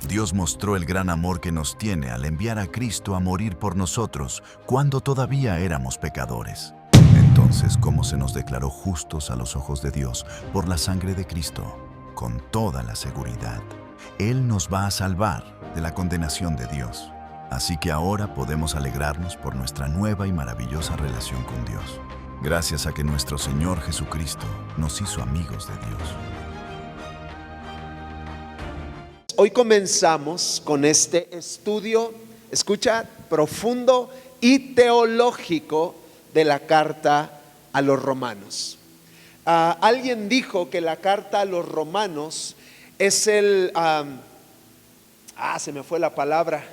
Dios mostró el gran amor que nos tiene al enviar a Cristo a morir por nosotros cuando todavía éramos pecadores. Entonces, ¿cómo se nos declaró justos a los ojos de Dios por la sangre de Cristo? Con toda la seguridad, Él nos va a salvar de la condenación de Dios. Así que ahora podemos alegrarnos por nuestra nueva y maravillosa relación con Dios, gracias a que nuestro Señor Jesucristo nos hizo amigos de Dios. Hoy comenzamos con este estudio, escucha, profundo y teológico de la carta a los romanos. Alguien dijo que la carta a los romanos es se me fue la palabra,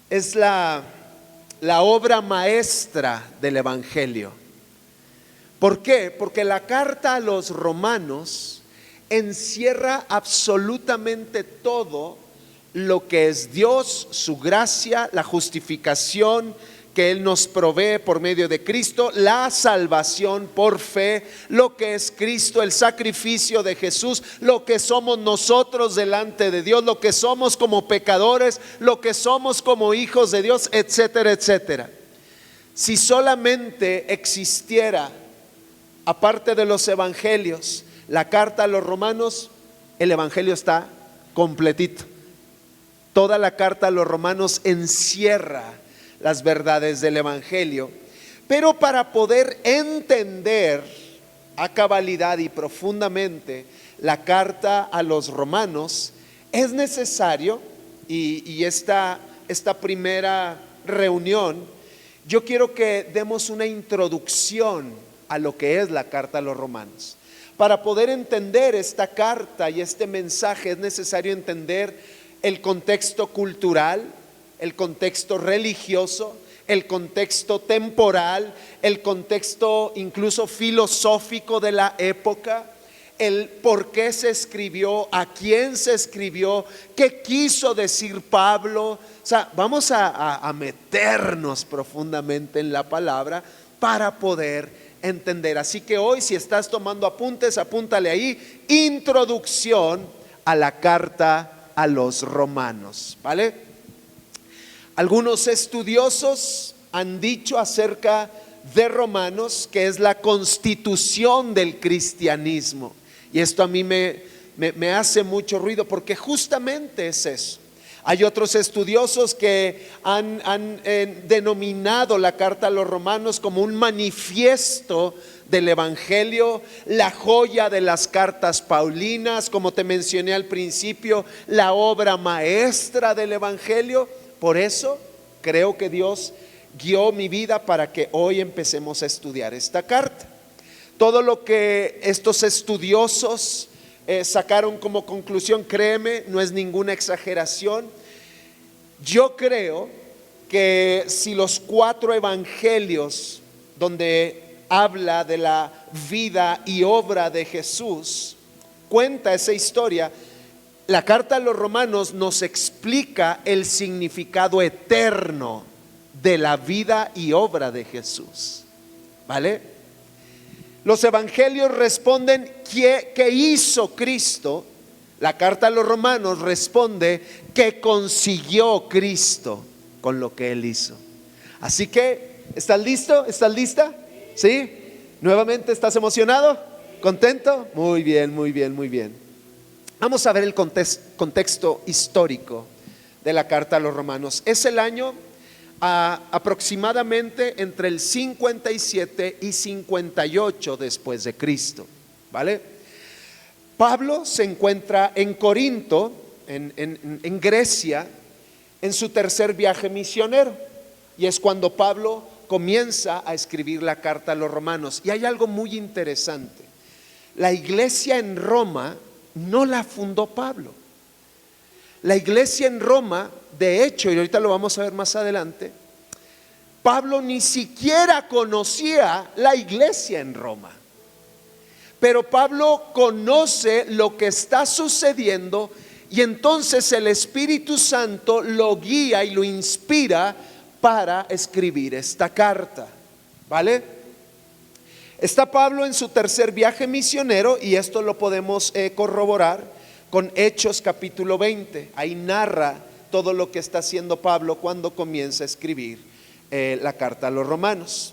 es la obra maestra del Evangelio. ¿Por qué? Porque la carta a los romanos encierra absolutamente todo lo que es Dios, su gracia, la justificación que Él nos provee por medio de Cristo, la salvación por fe, lo que es Cristo, el sacrificio de Jesús, lo que somos nosotros delante de Dios, lo que somos como pecadores, lo que somos como hijos de Dios, etcétera, etcétera. Si solamente existiera, aparte de los evangelios, la carta a los romanos, el evangelio está completito. Toda la carta a los romanos encierra las verdades del evangelio. Pero para poder entender a cabalidad y profundamente la carta a los romanos, es necesario, y esta primera reunión, yo quiero que demos una introducción a lo que es la carta a los romanos. Para poder entender esta carta y este mensaje es necesario entender el contexto cultural, el contexto religioso, el contexto temporal, el contexto incluso filosófico de la época, el por qué se escribió, a quién se escribió, qué quiso decir Pablo. O sea, vamos a meternos profundamente en la palabra para poder entender. Así que hoy, si estás tomando apuntes, apúntale ahí: introducción a la carta a los romanos, ¿vale? Algunos estudiosos han dicho acerca de Romanos que es la constitución del cristianismo, y esto a mí me hace mucho ruido, porque justamente es eso. Hay otros estudiosos que han denominado la carta a los romanos como un manifiesto del evangelio, la joya de las cartas paulinas, como te mencioné al principio, la obra maestra del evangelio. Por eso creo que Dios guió mi vida para que hoy empecemos a estudiar esta carta. Todo lo que estos estudiosos sacaron como conclusión, créeme, no es ninguna exageración. Yo creo que si los 4 evangelios donde habla de la vida y obra de Jesús cuenta esa historia, la carta a los romanos nos explica el significado eterno de la vida y obra de Jesús, ¿vale? Los evangelios responden ¿qué hizo Cristo? La carta a los romanos responde ¿qué consiguió Cristo con lo que Él hizo? Así que, ¿estás listo? ¿Estás lista? ¿Sí? ¿Nuevamente estás emocionado? ¿Contento? Muy bien, muy bien, muy bien. Vamos a ver el contexto histórico de la carta a los romanos. Es el año aproximadamente entre el 57 y 58 después de Cristo, ¿vale? Pablo se encuentra en Corinto, en Grecia, en su tercer viaje misionero, y es cuando Pablo comienza a escribir la carta a los romanos. Y hay algo muy interesante: la iglesia en Roma no la fundó Pablo. La iglesia en Roma, de hecho, y ahorita lo vamos a ver más adelante, Pablo ni siquiera conocía la iglesia en Roma. Pero Pablo conoce lo que está sucediendo, y entonces el Espíritu Santo lo guía y lo inspira para escribir esta carta, ¿vale? Está Pablo en su tercer viaje misionero, y esto lo podemos corroborar con Hechos capítulo 20. Ahí narra todo lo que está haciendo Pablo cuando comienza a escribir la carta a los romanos.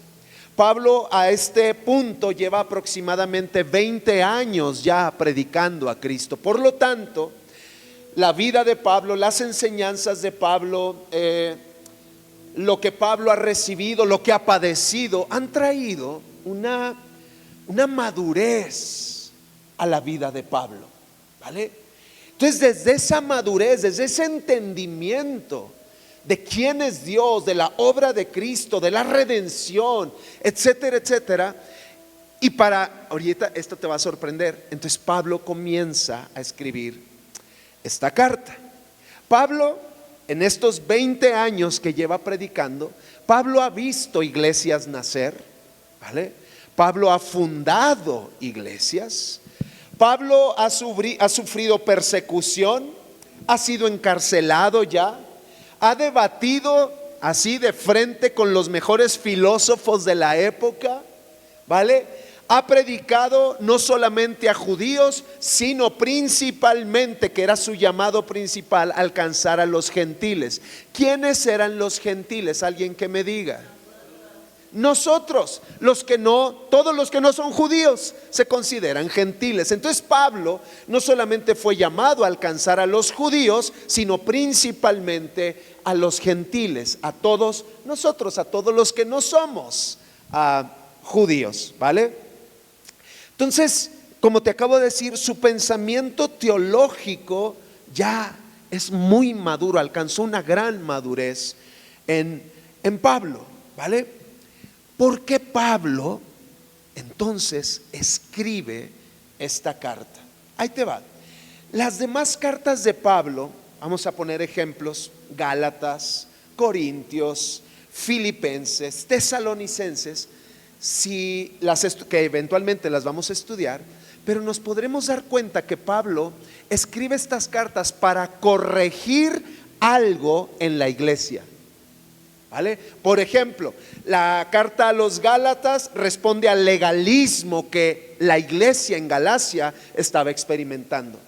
Pablo a este punto lleva aproximadamente 20 años ya predicando a Cristo. Por lo tanto, la vida de Pablo, las enseñanzas de Pablo, lo que Pablo ha recibido, lo que ha padecido, han traído una madurez a la vida de Pablo, ¿vale? Entonces, desde esa madurez, desde ese entendimiento de quién es Dios, de la obra de Cristo, de la redención, etcétera, etcétera. Y ahorita esto te va a sorprender. Entonces Pablo comienza a escribir esta carta. Pablo, en estos 20 años que lleva predicando, Pablo ha visto iglesias nacer, ¿vale? Pablo ha fundado iglesias. Pablo ha sufrido persecución, ha sido encarcelado ya. Ha debatido así de frente con los mejores filósofos de la época, ¿vale? Ha predicado no solamente a judíos, sino principalmente, que era su llamado principal, alcanzar a los gentiles. ¿Quiénes eran los gentiles? Alguien que me diga. Nosotros, todos los que no son judíos se consideran gentiles. Entonces Pablo no solamente fue llamado a alcanzar a los judíos, sino principalmente a los gentiles, a todos nosotros, a todos los que no somos judíos, ¿vale? Entonces, como te acabo de decir, su pensamiento teológico ya es muy maduro, alcanzó una gran madurez en Pablo, ¿vale? ¿Por qué Pablo entonces escribe esta carta? Ahí te va. Las demás cartas de Pablo, vamos a poner ejemplos: Gálatas, Corintios, Filipenses, Tesalonicenses, que eventualmente las vamos a estudiar, pero nos podremos dar cuenta que Pablo escribe estas cartas para corregir algo en la iglesia, ¿vale? Por ejemplo, la carta a los Gálatas responde al legalismo que la iglesia en Galacia estaba experimentando.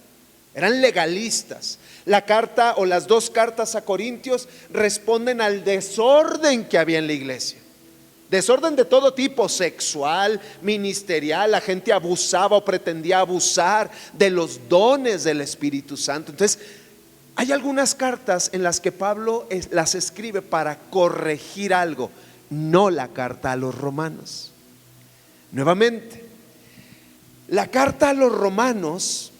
Eran legalistas. La carta o las dos cartas a Corintios responden al desorden que había en la iglesia. Desorden de todo tipo: sexual, ministerial. La gente abusaba o pretendía abusar de los dones del Espíritu Santo. Entonces, hay algunas cartas en las que Pablo las escribe para corregir algo, no la carta a los romanos. Nuevamente, la carta a los romanos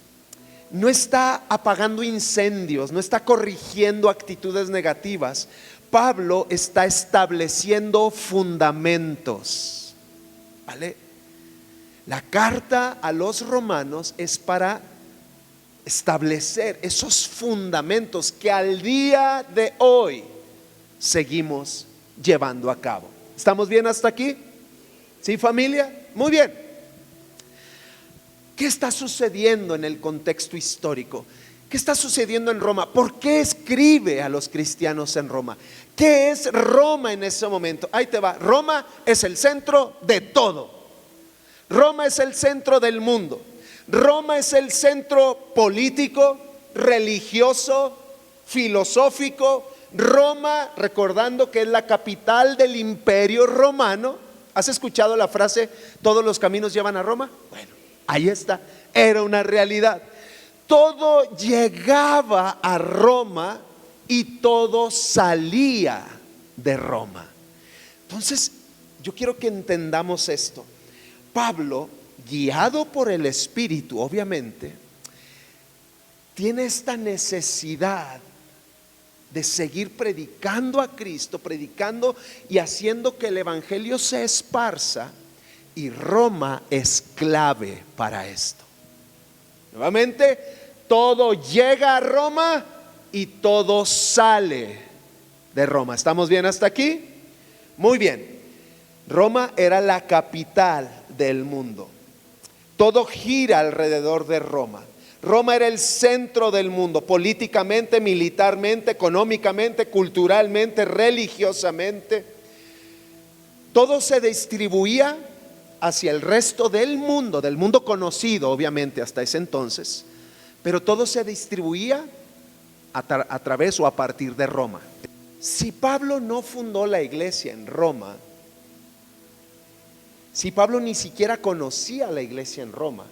no está apagando incendios, no está corrigiendo actitudes negativas. Pablo está estableciendo fundamentos, ¿vale? La carta a los romanos es para establecer esos fundamentos que al día de hoy seguimos llevando a cabo. ¿Estamos bien hasta aquí? ¿Sí, familia? Muy bien. ¿Qué está sucediendo en el contexto histórico? ¿Qué está sucediendo en Roma? ¿Por qué escribe a los cristianos en Roma? ¿Qué es Roma en ese momento? Ahí te va. Roma es el centro de todo. Roma es el centro del mundo. Roma es el centro político, religioso, filosófico. Roma, recordando que es la capital del imperio romano. ¿Has escuchado la frase, todos los caminos llevan a Roma? Bueno, ahí está, era una realidad. Todo llegaba a Roma y todo salía de Roma. Entonces, yo quiero que entendamos esto. Pablo, guiado por el Espíritu, obviamente, tiene esta necesidad de seguir predicando a Cristo, predicando y haciendo que el Evangelio se esparza, y Roma es clave para esto. Nuevamente, todo llega a Roma y todo sale de Roma. ¿Estamos bien hasta aquí? Muy bien. Roma era la capital del mundo. Todo gira alrededor de Roma. Roma era el centro del mundo, políticamente, militarmente, económicamente, culturalmente, religiosamente. Todo se distribuía hacia el resto del mundo conocido, obviamente, hasta ese entonces, pero todo se distribuía a través o a partir de Roma. Si Pablo no fundó la iglesia en Roma, si Pablo ni siquiera conocía la iglesia en Roma,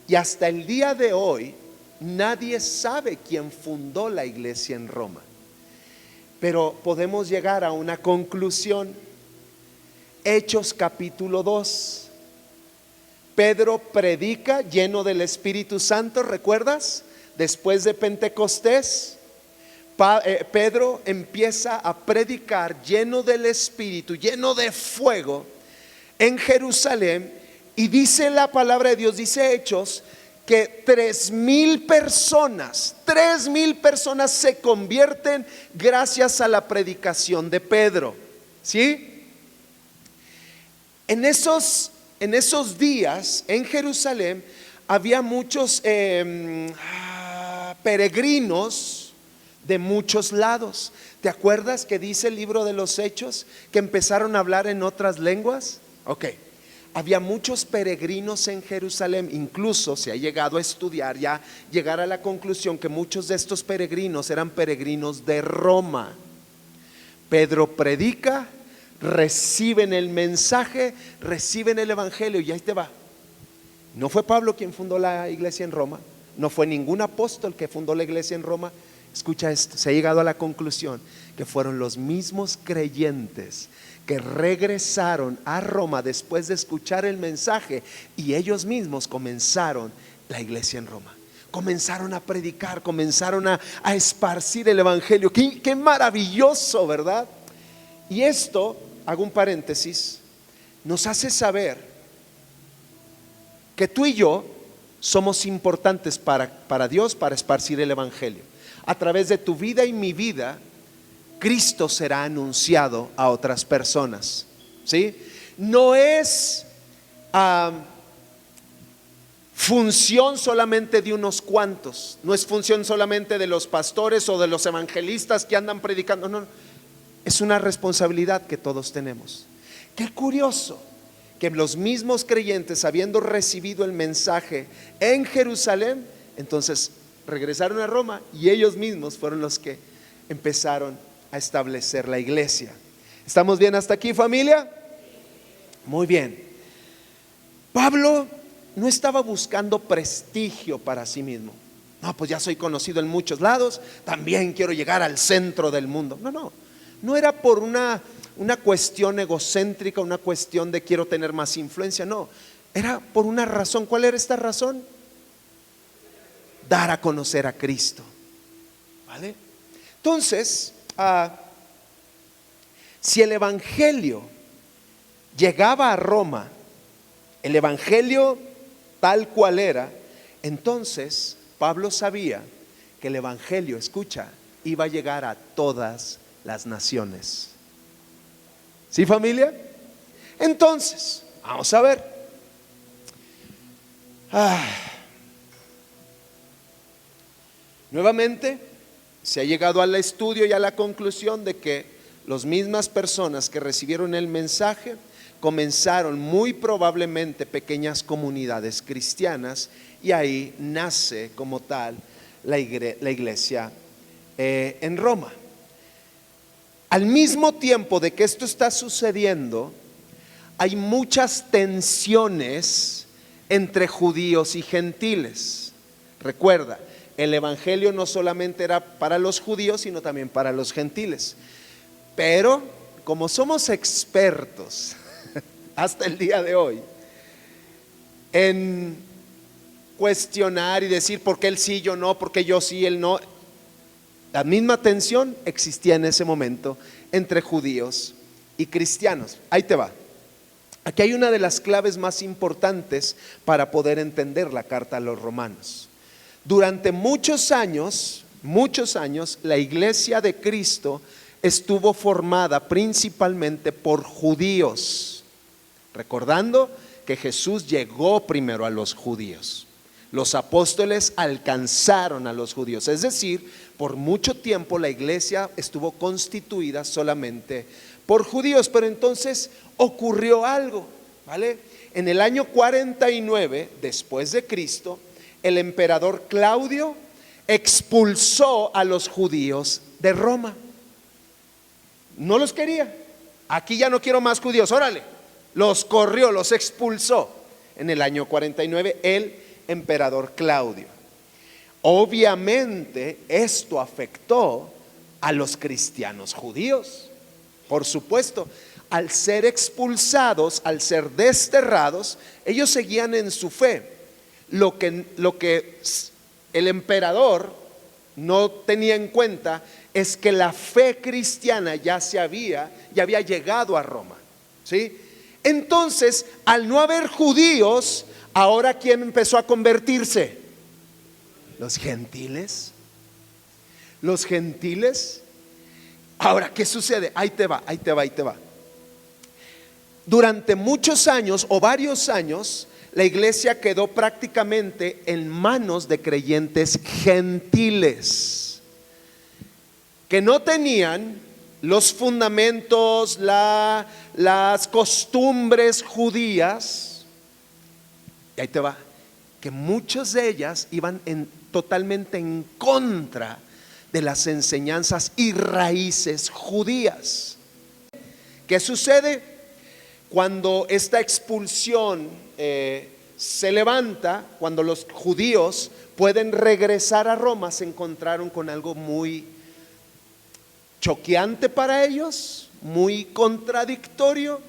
y hasta el día de hoy nadie sabe quién fundó la iglesia en Roma, pero podemos llegar a una conclusión. Hechos capítulo 2, Pedro predica lleno del Espíritu Santo, ¿recuerdas? Después de Pentecostés, Pedro empieza a predicar lleno del Espíritu, lleno de fuego en Jerusalén, y dice la palabra de Dios, dice Hechos, que 3,000 personas se convierten gracias a la predicación de Pedro. ¿Sí? En esos días en Jerusalén había muchos peregrinos de muchos lados. ¿Te acuerdas que dice el libro de los Hechos que empezaron a hablar en otras lenguas? Ok. Había muchos peregrinos en Jerusalén, incluso se ha llegado a estudiar, ya llegar a la conclusión que muchos de estos peregrinos eran peregrinos de Roma. Pedro predica, reciben el mensaje, reciben el evangelio, y ahí te va. No fue Pablo quien fundó la iglesia en Roma, no fue ningún apóstol que fundó la iglesia en Roma. Escucha esto, se ha llegado a la conclusión que fueron los mismos creyentes que regresaron a Roma después de escuchar el mensaje, y ellos mismos comenzaron la iglesia en Roma. Comenzaron a predicar, comenzaron a esparcir el evangelio. Qué maravilloso, ¿verdad? Y esto, hago un paréntesis, nos hace saber que tú y yo somos importantes para Dios, para esparcir el evangelio. A través de tu vida y mi vida, Cristo será anunciado a otras personas. ¿Sí? No es función solamente de unos cuantos, no es función solamente de los pastores o de los evangelistas que andan predicando, no, es una responsabilidad que todos tenemos. Qué curioso que los mismos creyentes, habiendo recibido el mensaje en Jerusalén, entonces regresaron a Roma, y ellos mismos fueron los que empezaron a establecer la iglesia. ¿Estamos bien hasta aquí, familia? Muy bien. Pablo no estaba buscando prestigio para sí mismo. No, pues ya soy conocido en muchos lados, también quiero llegar al centro del mundo. No era por una cuestión egocéntrica, una cuestión de quiero tener más influencia. No, era por una razón. ¿Cuál era esta razón? Dar a conocer a Cristo. ¿Vale? Entonces, si el evangelio llegaba a Roma, el evangelio tal cual era, entonces Pablo sabía que el evangelio, escucha, iba a llegar a todas las naciones. ¿Sí, familia? Entonces, vamos a ver. Nuevamente se ha llegado al estudio y a la conclusión de que las mismas personas que recibieron el mensaje comenzaron muy probablemente pequeñas comunidades cristianas, y ahí nace como tal la iglesia en Roma. Al mismo tiempo de que esto está sucediendo, hay muchas tensiones entre judíos y gentiles. Recuerda, el evangelio no solamente era para los judíos, sino también para los gentiles. Pero como somos expertos hasta el día de hoy en cuestionar y decir por qué él sí, yo no, por qué yo sí, él no, la misma tensión existía en ese momento entre judíos y cristianos. Ahí te va. Aquí hay una de las claves más importantes para poder entender la carta a los romanos. Durante muchos años, la iglesia de Cristo estuvo formada principalmente por judíos, recordando que Jesús llegó primero a los judíos. Los apóstoles alcanzaron a los judíos, es decir, por mucho tiempo la iglesia estuvo constituida solamente por judíos. Pero entonces ocurrió algo, ¿vale? En el año 49 después de Cristo, el emperador Claudio expulsó a los judíos de Roma. No los quería. Aquí ya no quiero más judíos, órale. Los corrió, los expulsó en el año 49 el emperador Claudio. Obviamente esto afectó a los cristianos judíos. Por supuesto, al ser expulsados, al ser desterrados, ellos seguían en su fe. Lo que el emperador no tenía en cuenta es que la fe cristiana ya había llegado a Roma, ¿sí? Entonces, al no haber judíos, ahora ¿quién empezó a convertirse? Los gentiles. Los gentiles. Ahora, ¿qué sucede? Ahí te va. Durante muchos años o varios años, la iglesia quedó prácticamente en manos de creyentes gentiles que no tenían los fundamentos, las costumbres judías. Y ahí te va, que muchas de ellas iban totalmente en contra de las enseñanzas y raíces judías. ¿Qué sucede? Cuando esta expulsión se levanta, cuando los judíos pueden regresar a Roma, se encontraron con algo muy choqueante para ellos, muy contradictorio,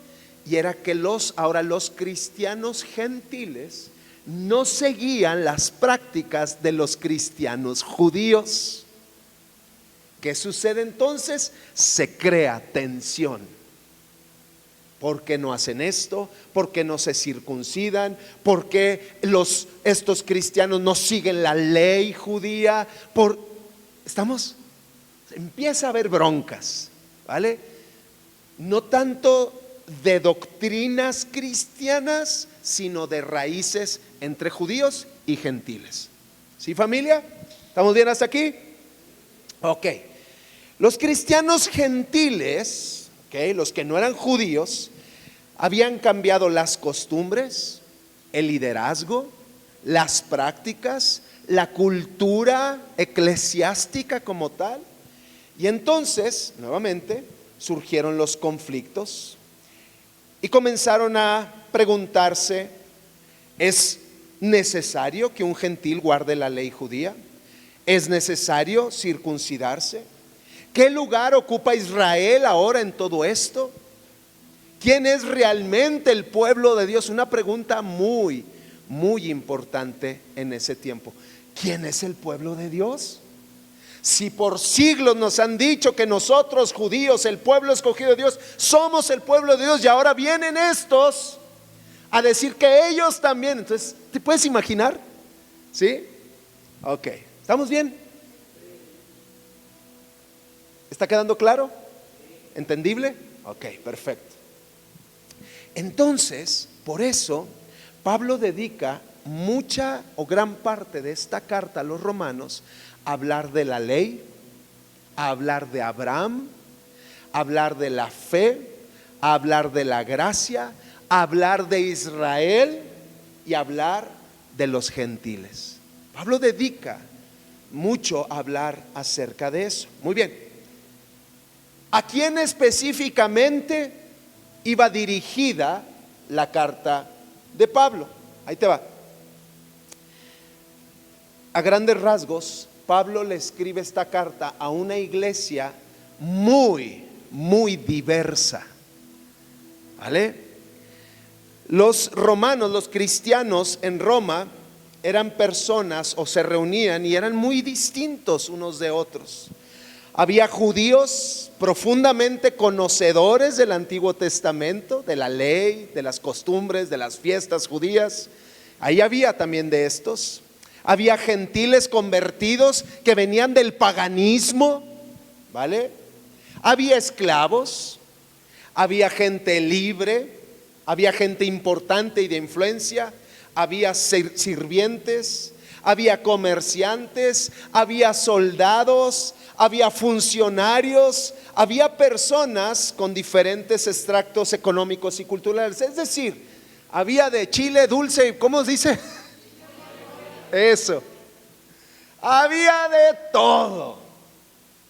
y era que ahora los cristianos gentiles no seguían las prácticas de los cristianos judíos. ¿Qué sucede entonces? Se crea tensión. ¿Por qué no hacen esto? ¿Por qué no se circuncidan? ¿Por qué estos cristianos no siguen la ley judía? Empieza a haber broncas, ¿vale? No tanto de doctrinas cristianas, sino de raíces entre judíos y gentiles. ¿Sí, familia? ¿Estamos bien hasta aquí? Ok. Los cristianos gentiles, los que no eran judíos, habían cambiado las costumbres, el liderazgo, las prácticas, la cultura eclesiástica como tal. Y entonces, nuevamente, surgieron los conflictos y comenzaron a preguntarse: ¿es necesario que un gentil guarde la ley judía? ¿Es necesario circuncidarse? ¿Qué lugar ocupa Israel ahora en todo esto? ¿Quién es realmente el pueblo de Dios? Una pregunta muy, muy importante en ese tiempo. ¿Quién es el pueblo de Dios? Si por siglos nos han dicho que nosotros judíos, el pueblo escogido de Dios, somos el pueblo de Dios, y ahora vienen estos a decir que ellos también. Entonces, ¿te puedes imaginar? ¿Sí? Ok, ¿estamos bien? ¿Está quedando claro? ¿Entendible? Ok, perfecto. Entonces, por eso, Pablo dedica mucha o gran parte de esta carta a los romanos a hablar de la ley, a hablar de Abraham, a hablar de la fe, a hablar de la gracia, a hablar de Israel y a hablar de los gentiles. Pablo dedica mucho a hablar acerca de eso. Muy bien. ¿A quién específicamente iba dirigida la carta de Pablo? Ahí te va. A grandes rasgos, Pablo le escribe esta carta a una iglesia muy, muy diversa, ¿vale? Los romanos, los cristianos en Roma eran personas, o se reunían y eran muy distintos unos de otros. Había judíos profundamente conocedores del Antiguo Testamento, de la ley, de las costumbres, de las fiestas judías. Ahí había también de estos. Había gentiles convertidos que venían del paganismo, ¿vale? Había esclavos, había gente libre, había gente importante y de influencia, había sirvientes, había comerciantes, había soldados, había funcionarios, había personas con diferentes extractos económicos y culturales. Es decir, había de chile dulce, ¿cómo se dice? Eso. Había de todo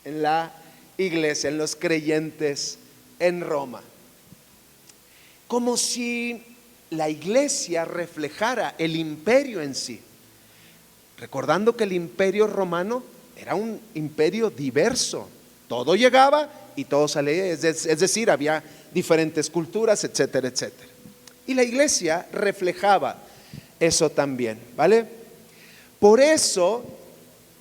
en la iglesia, en los creyentes en Roma. Como si la iglesia reflejara el imperio en sí. Recordando que el imperio romano era un imperio diverso. Todo llegaba y todo salía, es decir, había diferentes culturas, etcétera, etcétera. Y la iglesia reflejaba eso también, ¿vale? Por eso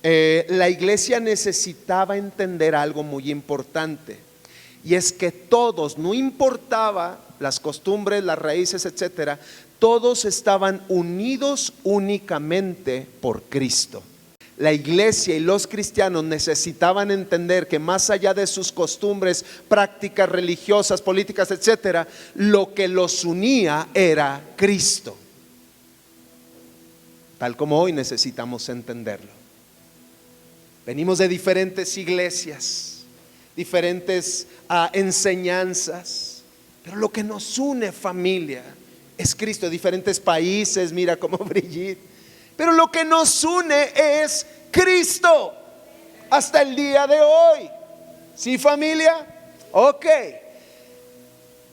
la iglesia necesitaba entender algo muy importante, y es que todos, no importaba las costumbres, las raíces, etcétera, todos estaban unidos únicamente por Cristo. La iglesia y los cristianos necesitaban entender que más allá de sus costumbres, prácticas religiosas, políticas, etcétera, lo que los unía era Cristo. Tal como hoy necesitamos entenderlo. Venimos de diferentes iglesias, diferentes enseñanzas, pero lo que nos une, familia, es Cristo. Diferentes países, mira como Brigitte. Pero lo que nos une es Cristo hasta el día de hoy. ¿Sí, familia? Ok.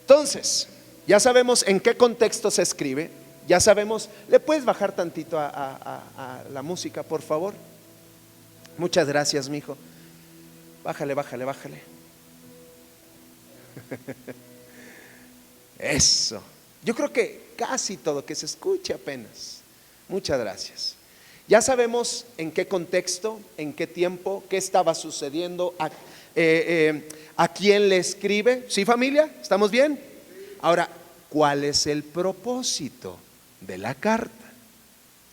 Entonces, ya sabemos en qué contexto se escribe. Ya sabemos. ¿Le puedes bajar tantito a la música, por favor? Muchas gracias, mijo. Bájale. Eso. Yo creo que casi todo, que se escuche apenas. Muchas gracias. Ya sabemos en qué contexto, en qué tiempo, qué estaba sucediendo, a quién le escribe. ¿Sí, familia? ¿Estamos bien? Ahora, ¿cuál es el propósito de la carta?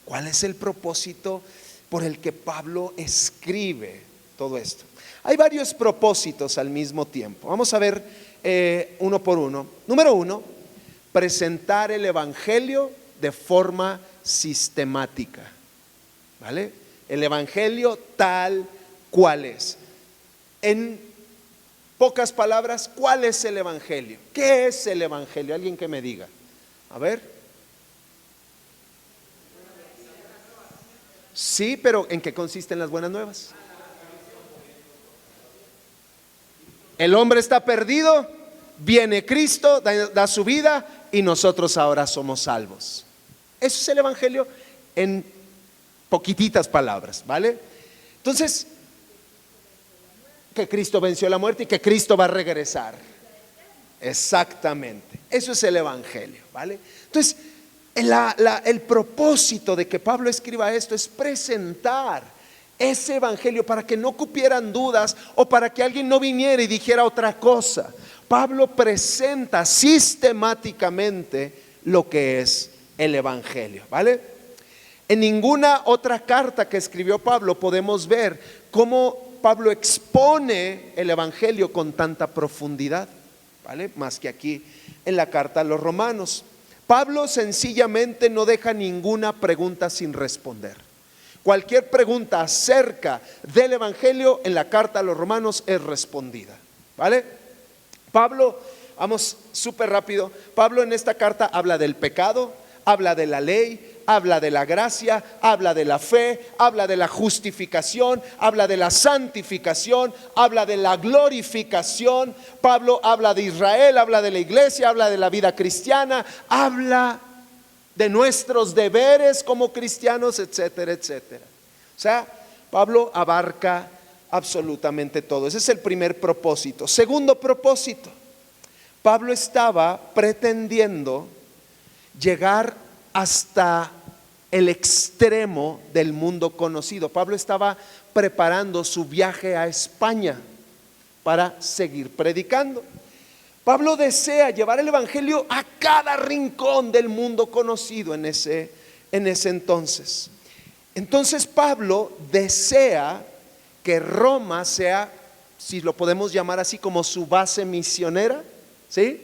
¿Cuál es el propósito por el que Pablo escribe todo esto? Hay varios propósitos al mismo tiempo. Vamos a ver uno por uno. Número uno, presentar el evangelio de forma sistemática, ¿vale? El evangelio tal cual es. En pocas palabras, ¿cuál es el evangelio? ¿Qué es el evangelio? Alguien que me diga. A ver. Sí, pero ¿en qué consisten las buenas nuevas? El hombre está perdido, viene Cristo, da su vida y nosotros ahora somos salvos. Eso es el evangelio en poquititas palabras, ¿vale? Entonces, que Cristo venció la muerte y que Cristo va a regresar. Exactamente, eso es el evangelio, ¿vale? Entonces, el propósito de que Pablo escriba esto es presentar ese evangelio para que no cupieran dudas o para que alguien no viniera y dijera otra cosa. Pablo presenta sistemáticamente lo que es el evangelio, ¿vale? En ninguna otra carta que escribió Pablo podemos ver cómo Pablo expone el evangelio con tanta profundidad, ¿vale? Más que aquí en la carta a los romanos. Pablo sencillamente no deja ninguna pregunta sin responder. Cualquier pregunta acerca del evangelio en la carta a los romanos es respondida, ¿vale? Pablo, vamos súper rápido. Pablo en esta carta habla del pecado, habla de la ley, habla de la gracia, habla de la fe, habla de la justificación, habla de la santificación, habla de la glorificación. Pablo habla de Israel, habla de la iglesia, habla de la vida cristiana, habla de nuestros deberes como cristianos, etcétera, etcétera. O sea, Pablo abarca absolutamente todo. Ese es el primer propósito. Segundo propósito, Pablo estaba pretendiendo llegar hasta el extremo del mundo conocido. Pablo estaba preparando su viaje a España para seguir predicando. Pablo desea llevar el evangelio a cada rincón del mundo conocido en ese entonces. Entonces Pablo desea que Roma sea, si lo podemos llamar así, como su base misionera, ¿sí?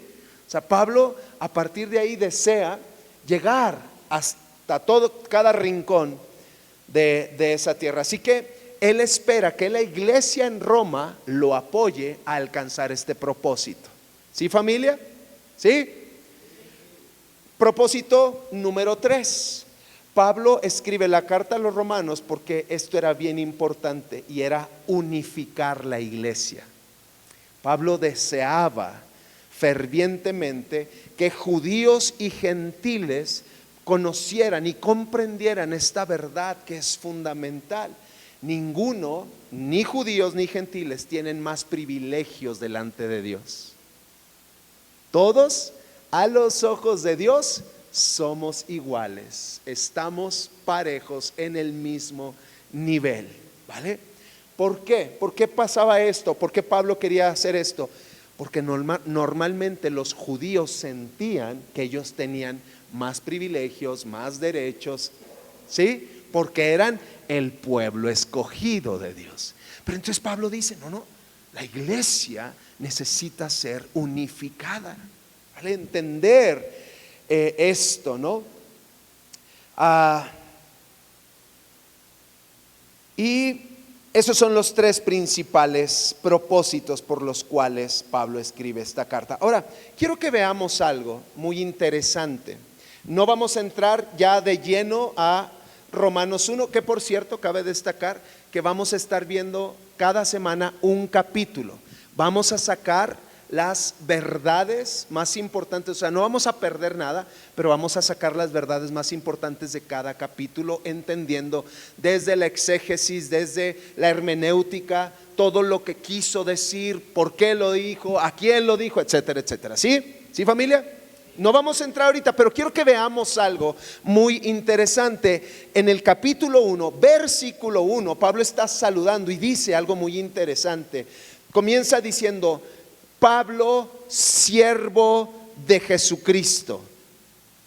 O sea, Pablo a partir de ahí desea llegar hasta cada rincón de esa tierra. Así que él espera que la iglesia en Roma lo apoye a alcanzar este propósito. ¿Sí, familia? ¿Sí? Propósito número 3. Pablo escribe la carta a los romanos porque esto era bien importante y era unificar la iglesia. Pablo deseaba fervientemente que judíos y gentiles conocieran y comprendieran esta verdad que es fundamental. Ninguno, ni judíos ni gentiles, tienen más privilegios delante de Dios. Todos, a los ojos de Dios, somos iguales, estamos parejos en el mismo nivel, ¿vale? ¿Por qué? ¿Por qué pasaba esto? ¿Por qué Pablo quería hacer esto? Porque normalmente los judíos sentían que ellos tenían más privilegios, más derechos, ¿sí? Porque eran el pueblo escogido de Dios. Pero entonces Pablo dice, no, la iglesia necesita ser unificada, ¿vale? Entender esto, ¿no? Y esos son los tres principales propósitos por los cuales Pablo escribe esta carta. Ahora, quiero que veamos algo muy interesante. No vamos a entrar ya de lleno a Romanos 1, que por cierto, cabe destacar que vamos a estar viendo cada semana un capítulo. Vamos a sacar las verdades más importantes, o sea, no vamos a perder nada, pero vamos a sacar las verdades más importantes de cada capítulo, entendiendo desde la exégesis, desde la hermenéutica, todo lo que quiso decir, por qué lo dijo, a quién lo dijo, etcétera, etcétera. ¿Sí? ¿Sí, familia? No vamos a entrar ahorita, pero quiero que veamos algo muy interesante. En el capítulo 1, versículo 1, Pablo está saludando y dice algo muy interesante. Comienza diciendo: Pablo, siervo de Jesucristo,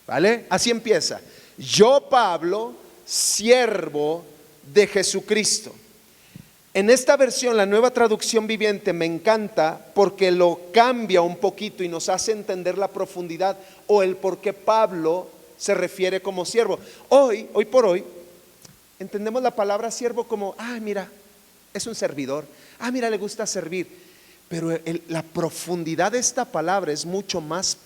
¿vale? Así empieza. Yo, Pablo, siervo de Jesucristo. En esta versión, la Nueva Traducción Viviente, me encanta porque lo cambia un poquito y nos hace entender la profundidad o el por qué Pablo se refiere como siervo. Hoy por hoy, entendemos la palabra siervo como, mira, es un servidor, mira, le gusta servir. Pero la profundidad de esta palabra es mucho más,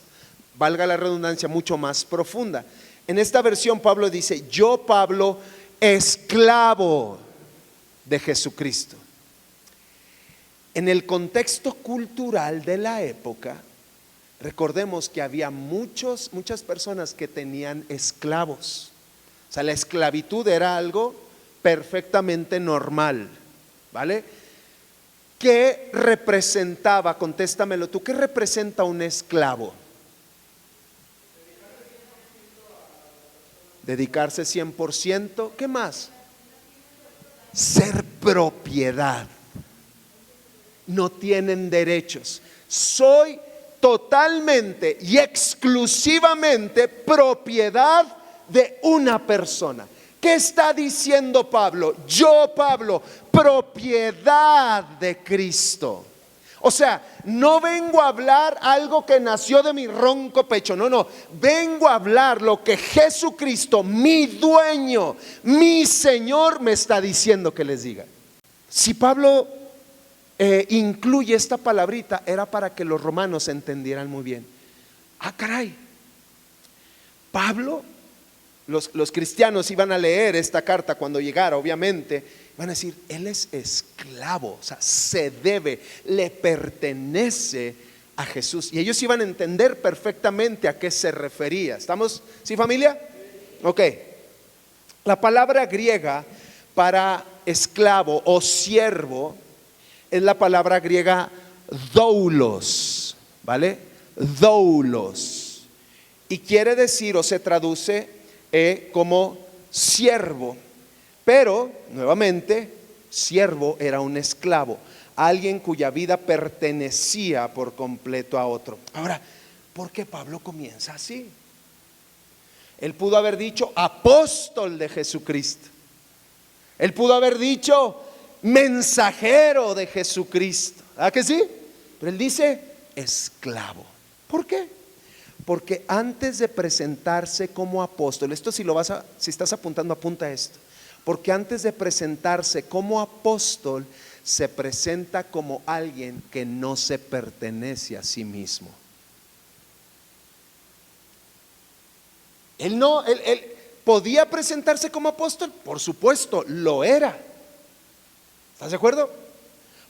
valga la redundancia, mucho más profunda. En esta versión Pablo dice: yo, Pablo, esclavo de Jesucristo. En el contexto cultural de la época, recordemos que había muchas personas que tenían esclavos. O sea, la esclavitud era algo perfectamente normal, ¿vale? ¿Qué representaba? Contéstamelo tú. ¿Qué representa un esclavo? Dedicarse 100%. ¿Qué más? Ser propiedad. No tienen derechos. Soy totalmente y exclusivamente propiedad de una persona. ¿Qué está diciendo Pablo? Yo, Pablo, propiedad de Cristo. O sea, no vengo a hablar algo que nació de mi ronco pecho, no, vengo a hablar lo que Jesucristo, mi dueño, mi Señor, me está diciendo que les diga. Si Pablo incluye esta palabrita, era para que los romanos entendieran muy bien. Caray, Pablo, los cristianos iban a leer esta carta cuando llegara, obviamente, van a decir: él es esclavo, o sea, se debe, le pertenece a Jesús. Y ellos iban a entender perfectamente a qué se refería. ¿Estamos? ¿Sí, familia? Ok. La palabra griega para esclavo o siervo es la palabra griega doulos, ¿vale? Doulos. Y quiere decir, o se traduce como siervo. Pero, nuevamente, siervo era un esclavo, alguien cuya vida pertenecía por completo a otro. Ahora, ¿por qué Pablo comienza así? Él pudo haber dicho apóstol de Jesucristo. Él pudo haber dicho mensajero de Jesucristo. ¿Ah, que sí? Pero él dice esclavo. ¿Por qué? Porque antes de presentarse como apóstol, esto si estás apuntando, apunta esto. Porque antes de presentarse como apóstol, se presenta como alguien que no se pertenece a sí mismo. ¿podía presentarse como apóstol? Por supuesto, lo era. ¿Estás de acuerdo?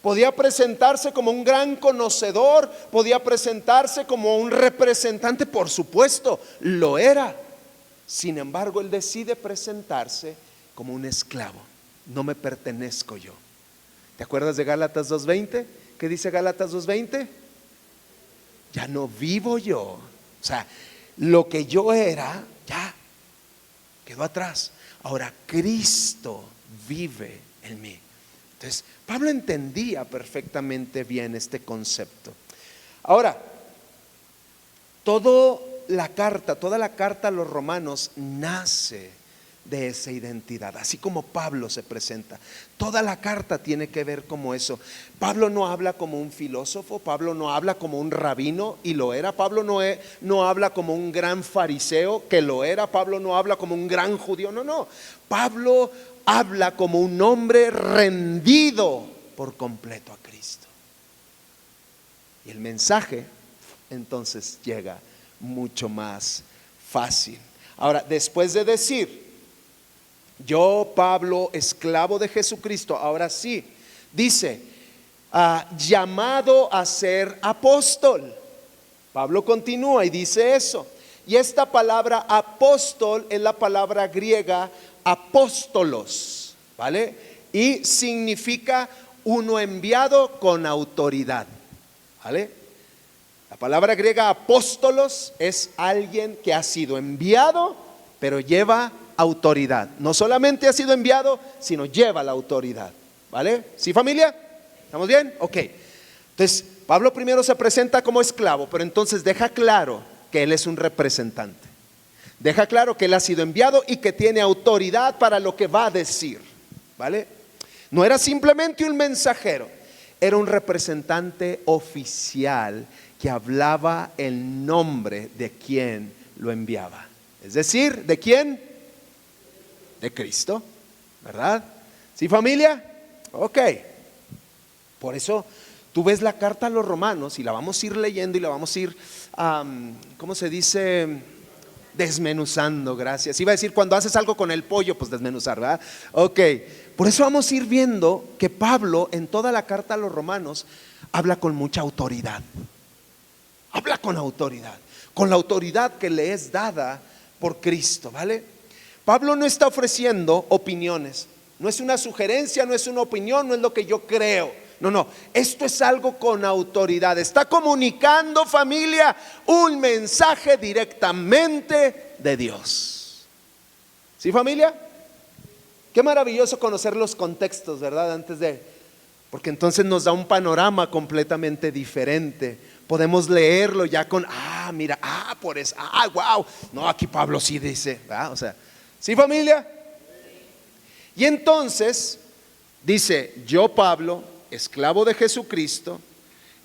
Podía presentarse como un gran conocedor, podía presentarse como un representante, por supuesto, lo era. Sin embargo, él decide presentarse como un esclavo. No me pertenezco yo. ¿Te acuerdas de Gálatas 2:20? ¿Qué dice Gálatas 2:20? Ya no vivo yo. O sea, lo que yo era, ya quedó atrás. Ahora Cristo vive en mí. Entonces, Pablo entendía perfectamente bien este concepto. Ahora, toda la carta a los romanos nace de esa identidad, así como Pablo se presenta. Toda la carta tiene que ver como eso. Pablo no habla como un filósofo, Pablo no habla como un rabino, y lo era. Pablo no habla como un gran fariseo, que lo era. Pablo no habla como un gran judío, no. Pablo habla como un hombre rendido por completo a Cristo. Y el mensaje entonces llega mucho más fácil. Ahora, después de decir, yo, Pablo, esclavo de Jesucristo, ahora sí, dice, llamado a ser apóstol. Pablo continúa y dice eso. Y esta palabra apóstol es la palabra griega apóstolos, ¿vale? Y significa uno enviado con autoridad, ¿vale? La palabra griega apóstolos es alguien que ha sido enviado, pero lleva autoridad. No solamente ha sido enviado, sino lleva la autoridad, ¿vale? ¿Sí, familia? ¿Estamos bien? Ok. Entonces, Pablo primero se presenta como esclavo, pero entonces deja claro que él es un representante. Deja claro que él ha sido enviado y que tiene autoridad para lo que va a decir, ¿vale? No era simplemente un mensajero, era un representante oficial que hablaba el nombre de quien lo enviaba. Es decir, ¿de quién? De Cristo, ¿verdad? ¿Sí, familia? Ok. Por eso tú ves la carta a los romanos y la vamos a ir leyendo y la vamos a ir, ¿cómo se dice? Desmenuzando, gracias. Iba a decir cuando haces algo con el pollo, pues desmenuzar, ¿verdad? Ok. Por eso vamos a ir viendo que Pablo en toda la carta a los romanos habla con mucha autoridad. Habla con autoridad, con la autoridad que le es dada por Cristo, ¿vale? Pablo no está ofreciendo opiniones, no es una sugerencia, no es una opinión, no es lo que yo creo. No, esto es algo con autoridad. Está comunicando, familia, un mensaje directamente de Dios. ¿Sí, familia? Qué maravilloso conocer los contextos, ¿verdad? Porque entonces nos da un panorama completamente diferente. Podemos leerlo ya con, mira, por eso, wow. No, aquí Pablo sí dice, ¿verdad? O sea, ¿sí, familia? Y entonces dice, yo, Pablo, esclavo de Jesucristo,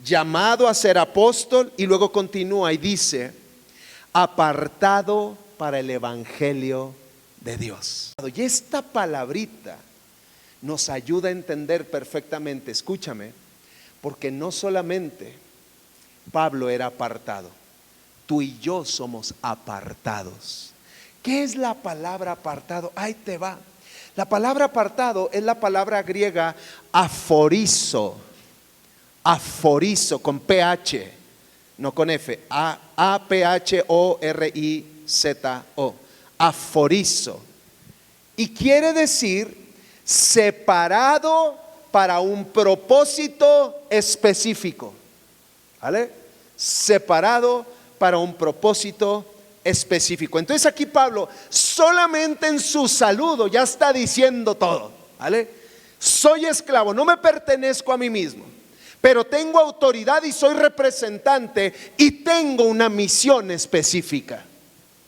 llamado a ser apóstol, y luego continúa y dice, apartado para el evangelio de Dios. Y esta palabrita nos ayuda a entender perfectamente, escúchame, porque no solamente Pablo era apartado, tú y yo somos apartados. ¿Qué es la palabra apartado? Ahí te va. La palabra apartado es la palabra griega aforizo. Aforizo con PH, no con F. A-P-H-O-R-I-Z-O. Aforizo. Y quiere decir separado para un propósito específico. ¿Vale? Separado para un propósito específico. Entonces aquí Pablo solamente en su saludo ya está diciendo todo, ¿vale? Soy esclavo, no me pertenezco a mí mismo, pero tengo autoridad y soy representante y tengo una misión específica.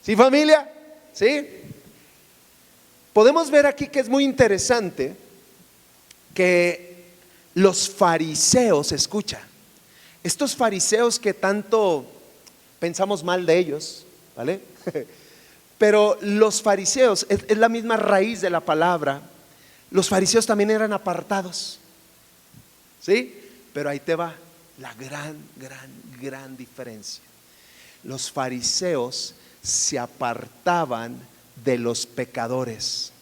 ¿Sí, familia? ¿Sí? Podemos ver aquí que es muy interesante que los fariseos, escucha, estos fariseos que tanto pensamos mal de ellos, ¿vale? Pero los fariseos, es la misma raíz de la palabra. Los fariseos también eran apartados, ¿sí? Pero ahí te va la gran diferencia. Los fariseos se apartaban de los pecadores,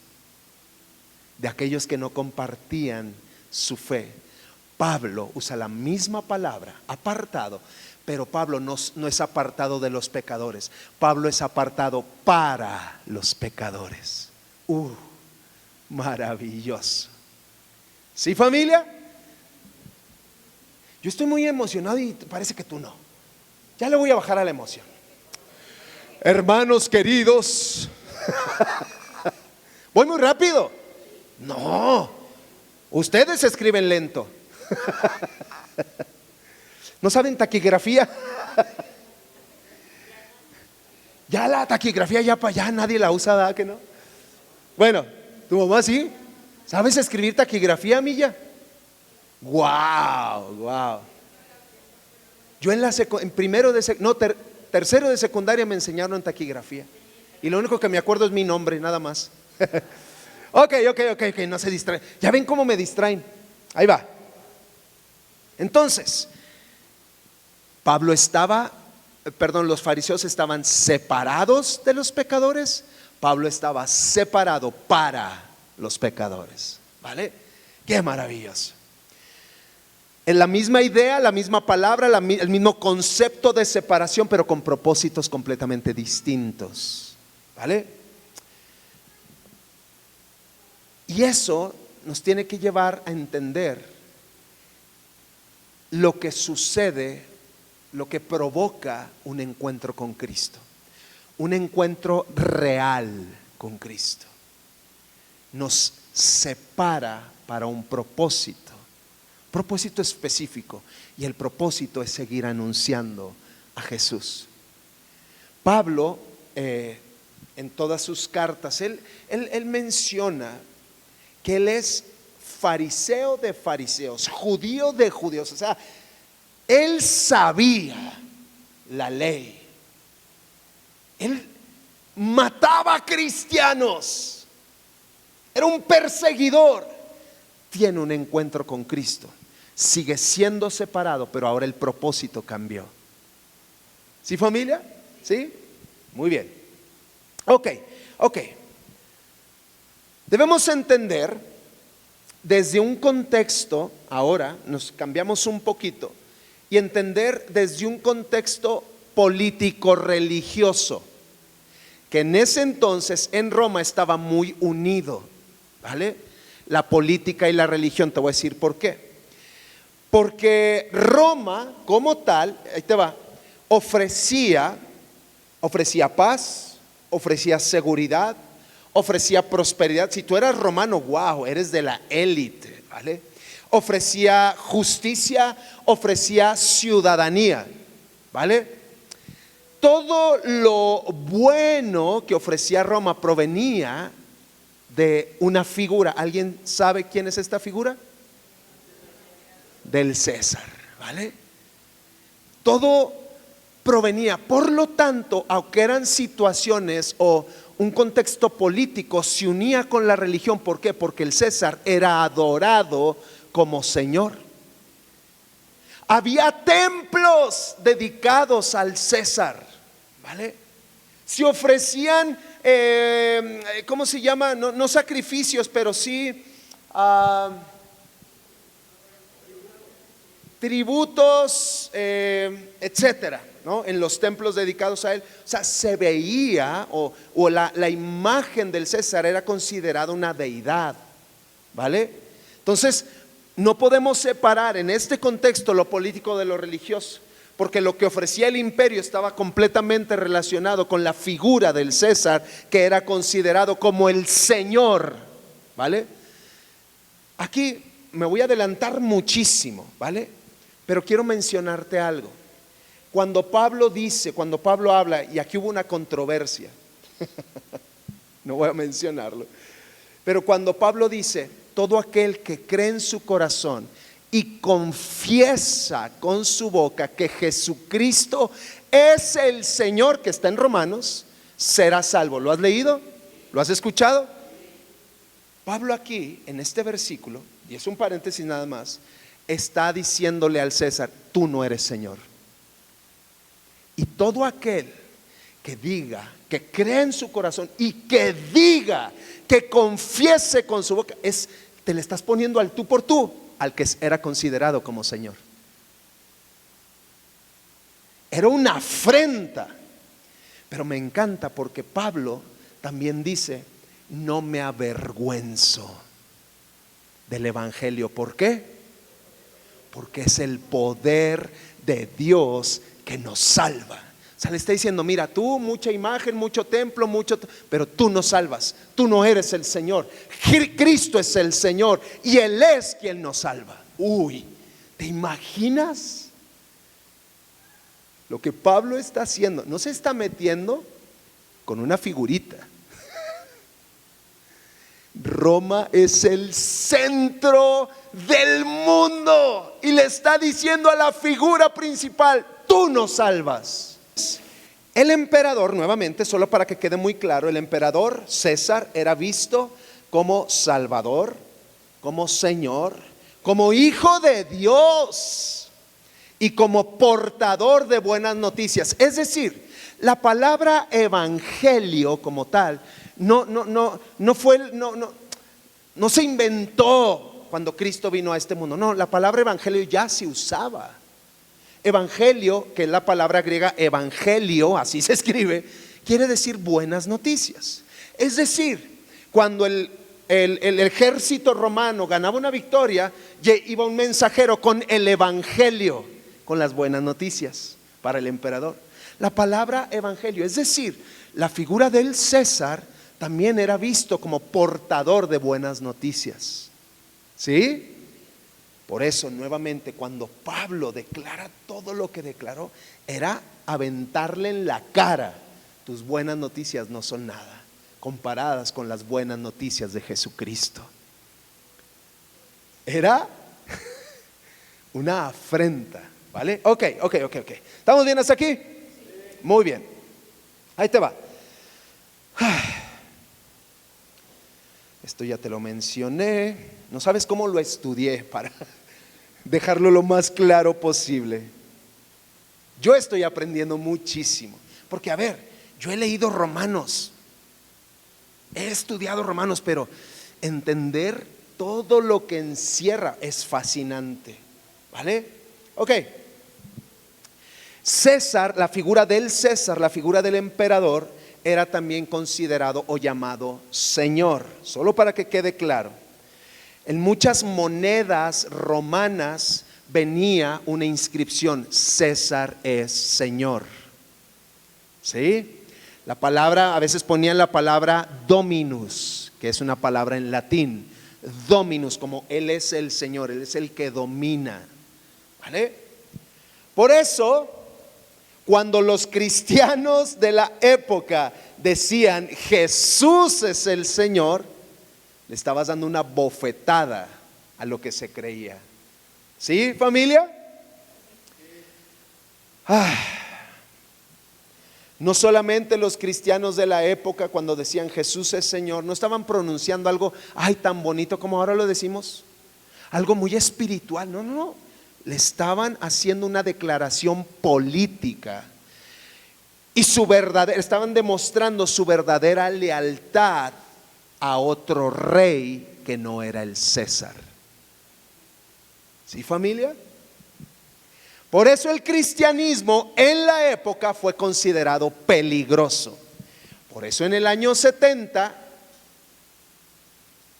de aquellos que no compartían su fe. Pablo usa la misma palabra, apartado, pero Pablo no es apartado de los pecadores. Pablo es apartado para los pecadores. Maravilloso. ¿Sí, familia? Yo estoy muy emocionado y parece que tú no. Ya le voy a bajar a la emoción. Hermanos queridos, voy muy rápido. No, ustedes escriben lento. ¿No saben taquigrafía? Ya la taquigrafía ya para allá nadie la usa, ¿verdad que no? Bueno, tu mamá sí. ¿Sabes escribir taquigrafía, Milla? Wow. Yo en tercero de secundaria me enseñaron taquigrafía. Y lo único que me acuerdo es mi nombre, nada más. Ok, no se distraen. Ya ven cómo me distraen. Ahí va. Entonces, los fariseos estaban separados de los pecadores. Pablo estaba separado para los pecadores. ¿Vale? Qué maravilloso. En la misma idea, la misma palabra, el mismo concepto de separación, pero con propósitos completamente distintos. ¿Vale? Y eso nos tiene que llevar a entender lo que sucede, lo que provoca un encuentro con Cristo. Un encuentro real con Cristo. Nos separa para un propósito específico, y el propósito es seguir anunciando a Jesús. Pablo, en todas sus cartas, él menciona que él es fariseo de fariseos, judío de judíos. O sea, él sabía la ley. Él mataba cristianos. Era un perseguidor. Tiene un encuentro con Cristo. Sigue siendo separado, pero ahora el propósito cambió. ¿Sí, familia? ¿Sí? Muy bien. Ok. Debemos entender desde un contexto, ahora nos cambiamos un poquito, y entender desde un contexto político-religioso, que en ese entonces en Roma estaba muy unido, ¿vale? La política y la religión. Te voy a decir por qué. Porque Roma como tal, ahí te va, ofrecía paz, ofrecía seguridad, ofrecía prosperidad. Si tú eras romano, wow, eres de la élite, ¿vale? Ofrecía justicia, ofrecía ciudadanía, ¿vale? Todo lo bueno que ofrecía Roma provenía de una figura. ¿Alguien sabe quién es esta figura? Del César, ¿vale? Todo provenía. Por lo tanto, aunque eran situaciones o un contexto político, se unía con la religión. ¿Por qué? Porque el César era adorado como Señor. Había templos dedicados al César, ¿vale? Se ofrecían, ¿cómo se llama? No sacrificios, pero sí tributos, etcétera, ¿no? En los templos dedicados a él. O sea, se veía, o la imagen del César era considerada una deidad, ¿vale? Entonces, no podemos separar en este contexto lo político de lo religioso, porque lo que ofrecía el imperio estaba completamente relacionado con la figura del César, que era considerado como el Señor, ¿vale? Aquí me voy a adelantar muchísimo, ¿vale? Pero quiero mencionarte algo. Cuando Pablo habla, y aquí hubo una controversia, no voy a mencionarlo, pero cuando Pablo dice, todo aquel que cree en su corazón y confiesa con su boca que Jesucristo es el Señor, que está en Romanos, será salvo. ¿Lo has leído? ¿Lo has escuchado? Pablo aquí, en este versículo, y es un paréntesis nada más, está diciéndole al César, tú no eres Señor. Y todo aquel que diga, que crea en su corazón y que diga, que confiese con su boca, te le estás poniendo al tú por tú al que era considerado como Señor. Era una afrenta. Pero me encanta porque Pablo también dice: no me avergüenzo del evangelio. ¿Por qué? Porque es el poder de Dios que nos salva. O sea, le está diciendo: mira, tú mucha imagen, mucho templo, pero tú no salvas. Tú no eres el Señor. Cristo es el Señor y Él es quien nos salva. Uy, ¿te imaginas lo que Pablo está haciendo? No se está metiendo con una figurita. Roma es el centro del mundo y le está diciendo a la figura principal: tú nos salvas. El emperador, nuevamente, solo para que quede muy claro, el emperador César era visto como Salvador, como Señor, como Hijo de Dios y como portador de buenas noticias. Es decir, la palabra evangelio como tal no se inventó cuando Cristo vino a este mundo. No, la palabra evangelio ya se usaba. Evangelio, que es la palabra griega evangelio, así se escribe, quiere decir buenas noticias. Es decir, cuando el ejército romano ganaba una victoria, iba un mensajero con el evangelio, con las buenas noticias para el emperador. La palabra evangelio, es decir, la figura del César también era visto como portador de buenas noticias. ¿Sí? Por eso, nuevamente, cuando Pablo declara todo lo que declaró, era aventarle en la cara: tus buenas noticias no son nada comparadas con las buenas noticias de Jesucristo. Era una afrenta, ¿vale? Ok. ¿Estamos bien hasta aquí? Muy bien. Ahí te va. Esto ya te lo mencioné. No sabes cómo lo estudié para dejarlo lo más claro posible. Yo estoy aprendiendo muchísimo. Porque a ver, yo he leído Romanos, he estudiado Romanos, pero entender todo lo que encierra es fascinante. ¿Vale? Ok. César, la figura del César, la figura del emperador, era también considerado o llamado Señor. Solo para que quede claro, en muchas monedas romanas venía una inscripción: César es Señor. ¿Sí? La palabra, a veces ponían la palabra Dominus, que es una palabra en latín. Dominus, como Él es el Señor, Él es el que domina. ¿Vale? Por eso, cuando los cristianos de la época decían Jesús es el Señor, le estabas dando una bofetada a lo que se creía. ¿Sí, familia? No solamente los cristianos de la época, cuando decían Jesús es Señor, no estaban pronunciando algo tan bonito como ahora lo decimos, algo muy espiritual. No. Le estaban haciendo una declaración política y estaban demostrando su verdadera lealtad a otro rey que no era el César. ¿Sí, familia? Por eso el cristianismo en la época fue considerado peligroso. Por eso en el año 70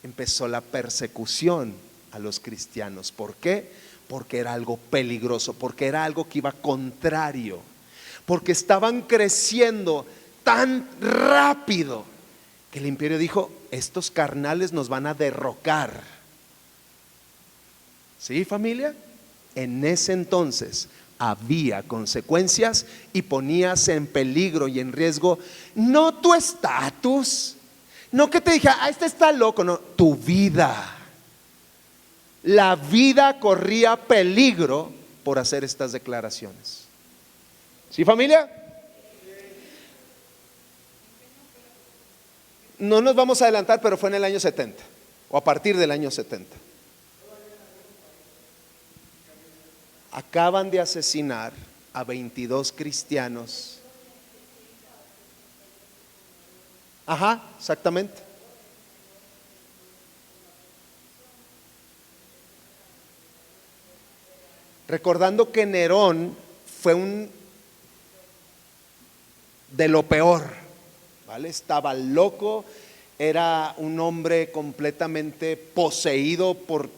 empezó la persecución a los cristianos. ¿Por qué? Porque era algo peligroso, porque era algo que iba contrario, porque estaban creciendo tan rápido que el imperio dijo: estos carnales nos van a derrocar. ¿Sí, familia? En ese entonces había consecuencias y ponías en peligro y en riesgo no tu estatus, no que te dijera este está loco, no, tu vida. La vida corría peligro por hacer estas declaraciones. ¿Sí, familia? No nos vamos a adelantar, pero fue en el año 70 o a partir del año 70. Acaban de asesinar a 22 cristianos Ajá, exactamente. Recordando que Nerón fue un de lo peor, ¿vale? Estaba loco, era un hombre completamente poseído por,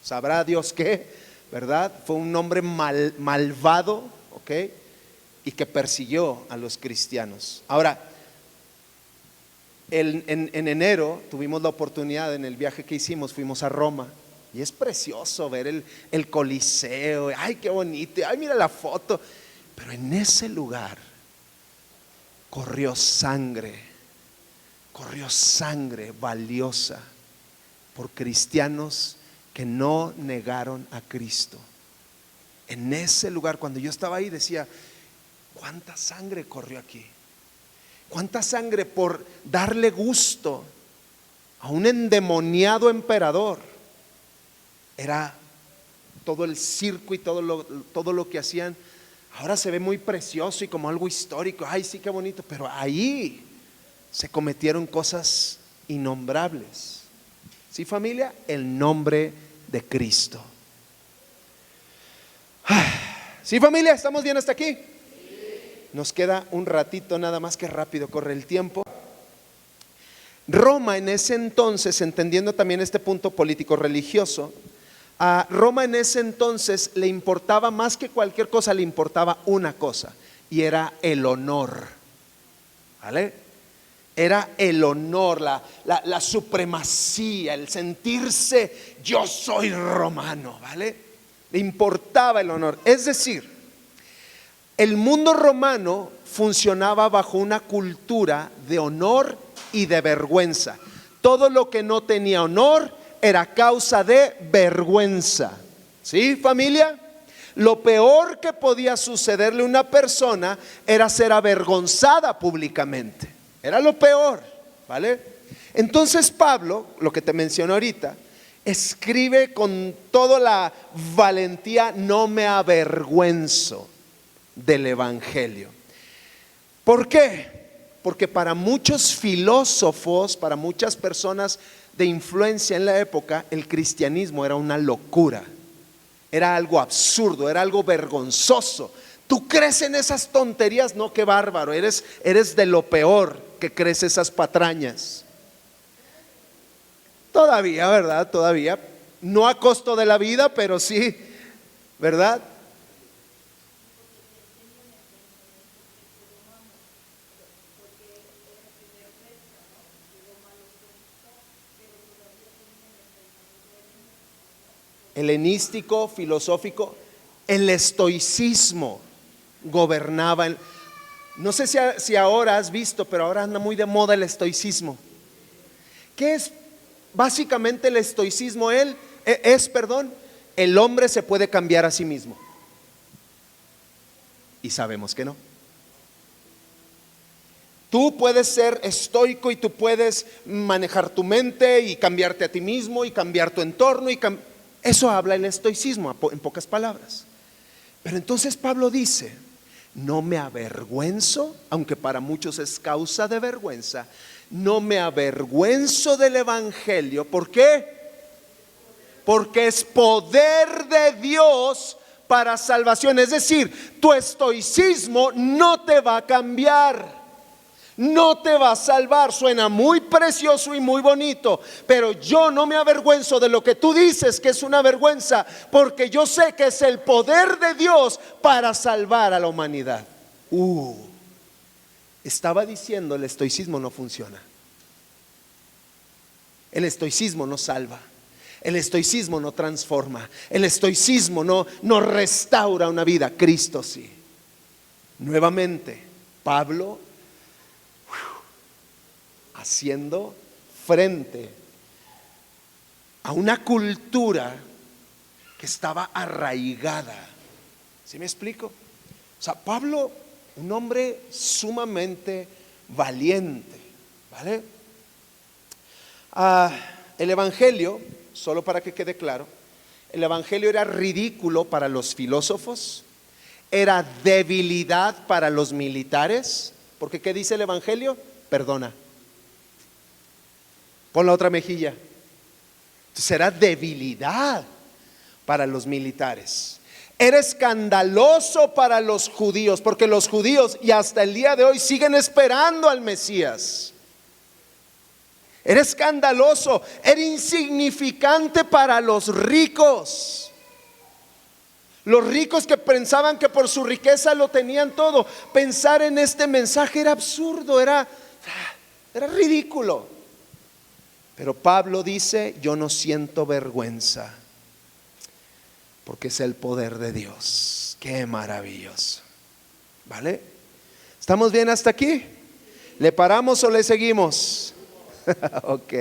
sabrá Dios qué, ¿verdad? Fue un hombre malvado, ¿ok? Y que persiguió a los cristianos. Ahora, en enero tuvimos la oportunidad, en el viaje que hicimos, fuimos a Roma. Y es precioso ver el Coliseo. Ay, qué bonito. Ay, mira la foto. Pero en ese lugar corrió sangre valiosa por cristianos que no negaron a Cristo. En ese lugar, cuando yo estaba ahí, decía, ¿cuánta sangre corrió aquí? ¿Cuánta sangre por darle gusto a un endemoniado emperador? Era todo el circo y todo lo que hacían. Ahora se ve muy precioso y como algo histórico. Ay, sí, qué bonito. Pero ahí se cometieron cosas innombrables. ¿Sí, familia? El nombre de Cristo. ¿Sí, familia? ¿Estamos bien hasta aquí? Nos queda un ratito nada más, que rápido corre el tiempo. Roma en ese entonces, entendiendo también este punto político religioso, a Roma en ese entonces le importaba más que cualquier cosa, le importaba una cosa, y era el honor. ¿Vale? Era el honor, la supremacía, el sentirse yo soy romano, ¿vale? Le importaba el honor. Es decir, el mundo romano funcionaba bajo una cultura de honor y de vergüenza. Todo lo que no tenía honor era causa de vergüenza. ¿Sí, familia? Lo peor que podía sucederle a una persona era ser avergonzada públicamente. Era lo peor, ¿vale? Entonces Pablo, lo que te mencioné ahorita, escribe con toda la valentía: no me avergüenzo del evangelio. ¿Por qué? Porque para muchos filósofos, para muchas personas de influencia en la época, el cristianismo era una locura, era algo absurdo, era algo vergonzoso. ¿Tú crees en esas tonterías? No, qué bárbaro, eres de lo peor que crees esas patrañas. Todavía, ¿verdad? Todavía, no a costo de la vida, pero sí, ¿verdad? Helenístico, filosófico, el estoicismo gobernaba. No sé si ahora has visto, pero ahora anda muy de moda el estoicismo. ¿Qué es básicamente el estoicismo? El hombre se puede cambiar a sí mismo. Y sabemos que no. Tú puedes ser estoico y tú puedes manejar tu mente y cambiarte a ti mismo y cambiar tu entorno eso habla el estoicismo, en pocas palabras. Pero entonces Pablo dice: no me avergüenzo, aunque para muchos es causa de vergüenza, no me avergüenzo del evangelio. ¿Por qué? Porque es poder de Dios para salvación. Es decir, tu estoicismo no te va a cambiar, no te va a salvar. Suena muy precioso y muy bonito, pero yo no me avergüenzo de lo que tú dices que es una vergüenza, porque yo sé que es el poder de Dios para salvar a la humanidad. Estaba diciendo, el estoicismo no funciona. El estoicismo no salva. El estoicismo no transforma. El estoicismo no restaura una vida. Cristo sí. Nuevamente, Pablo haciendo frente a una cultura que estaba arraigada. ¿Sí me explico? O sea, Pablo, un hombre sumamente valiente, ¿vale? El evangelio, solo para que quede claro, el evangelio era ridículo para los filósofos, era debilidad para los militares, porque ¿qué dice el evangelio? perdona. Pon la otra mejilla. Entonces era debilidad para los militares. Era escandaloso para los judíos, porque los judíos y hasta el día de hoy siguen esperando al Mesías. Era escandaloso, era insignificante para los ricos. Los ricos que pensaban que por su riqueza lo tenían todo. Pensar en este mensaje era absurdo, era ridículo. Pero Pablo dice: yo no siento vergüenza, porque es el poder de Dios. Qué maravilloso. ¿Vale? ¿Estamos bien hasta aquí? ¿Le paramos o le seguimos? Ok.